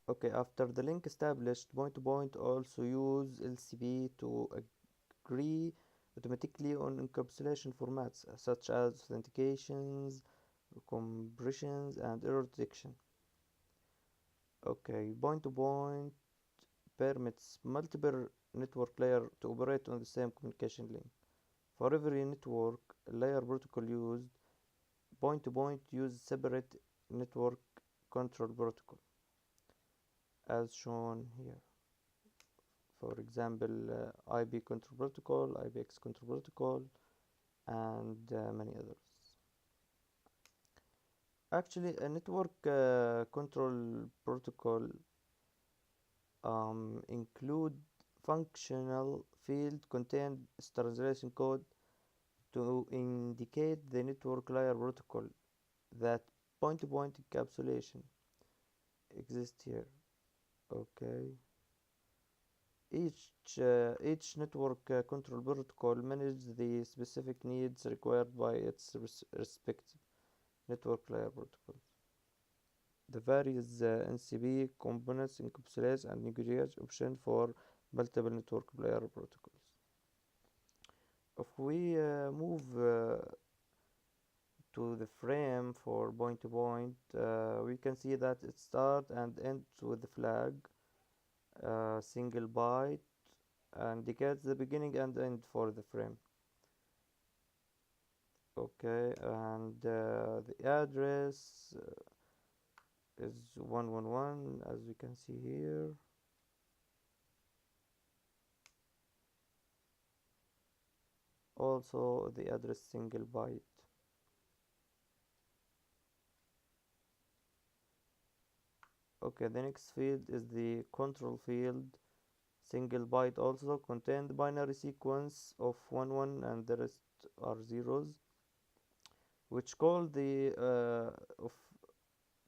Okay, after the link established, point-to-point also use LCP to agree automatically on encapsulation formats such as authentications, compressions, and error detection. Okay, point-to-point permits multiple network layers to operate on the same communication link. For every network layer protocol used, point-to-point use separate network control protocol, as shown here. For example, IP control protocol, IPX control protocol, and many others. Actually, a network control protocol include functional field contain translation code to indicate the network layer protocol that point-to-point encapsulation exists here. Okay. Each network control protocol manages the specific needs required by its respective network layer protocol. The various NCP components encapsulate and negotiate options for multiple network layer protocols. If we move to the frame for point-to-point, we can see that it starts and ends with the flag, single byte, and indicates the beginning and end for the frame. Okay, and the address is 111, as we can see here. Also the address single byte. Okay, the next field is the control field. Single byte also contain the binary sequence of 1 and the rest are zeros, which of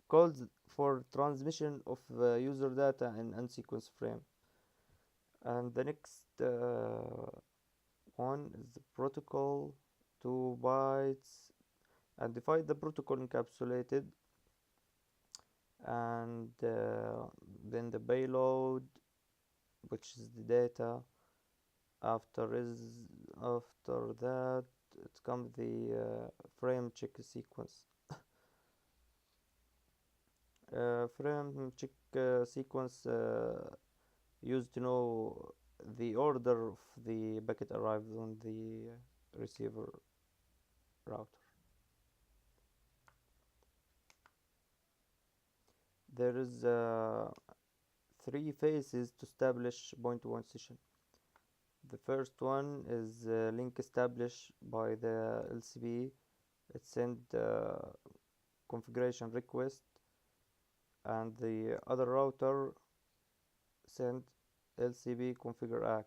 calls for transmission of user data in unsequenced frame. And the next one is the protocol, 2 bytes, and define the protocol encapsulated, and then the payload, which is the data. After that it comes the frame check sequence. Frame check sequence used to know the order of the packet arrived on the receiver router. There is 3 phases to establish point-to-point session. The first one is link established by the LCP. It sent configuration request, and the other router sent LCP configure ACK,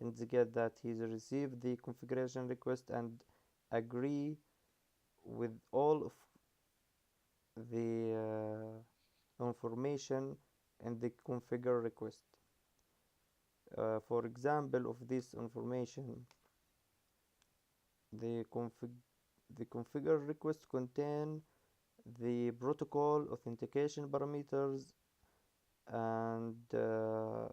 indicate that he's received the configuration request and agree with all of the information in the configure request. For example of this information, the configure request contain the protocol authentication parameters, and the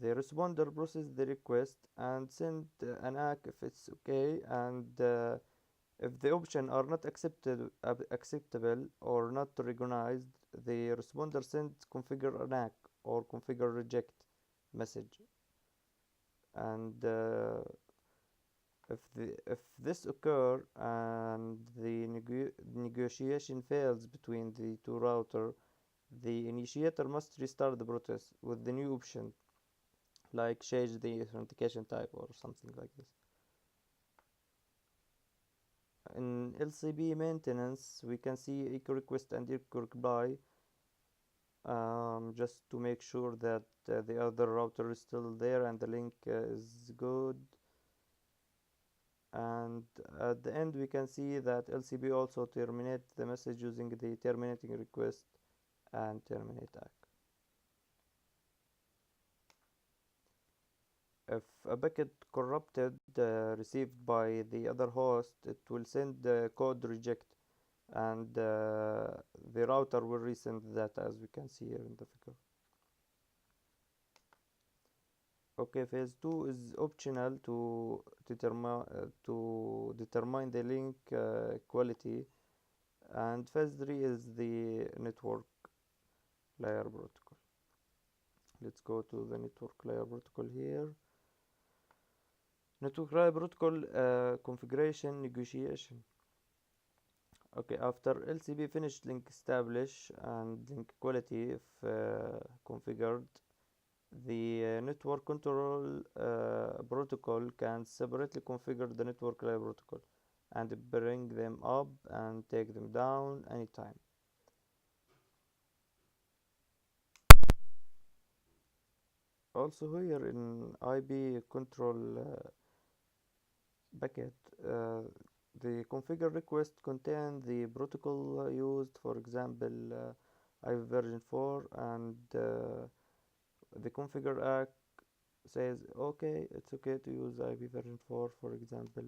responder process the request and send an ACK if it's okay, and if the options are not acceptable or not recognized, the responder sends configure an ACK or configure reject message. And if this occur and the negotiation fails between the two routers, the initiator must restart the process with the new option, like change the authentication type or something like this. In LCP maintenance, we can see echo request and echo reply, just to make sure that the other router is still there and the link is good. And at the end we can see that LCP also terminate the message using the terminating request and terminate ACK. If a packet corrupted received by the other host, it will send the code reject and the router will resend that, as we can see here in the figure. Okay, phase 2 is optional to determine the link quality, and phase 3 is the network layer protocol. Let's go to the network layer protocol here. Network layer protocol configuration negotiation. Okay, after LCP finished link establish and link quality if configured, the network control protocol can separately configure the network layer protocol and bring them up and take them down anytime. Also here in IB control bucket, uh, the configure request contain the protocol used, for example, IB version 4, and the configure act says okay, it's okay to use IB version 4, for example.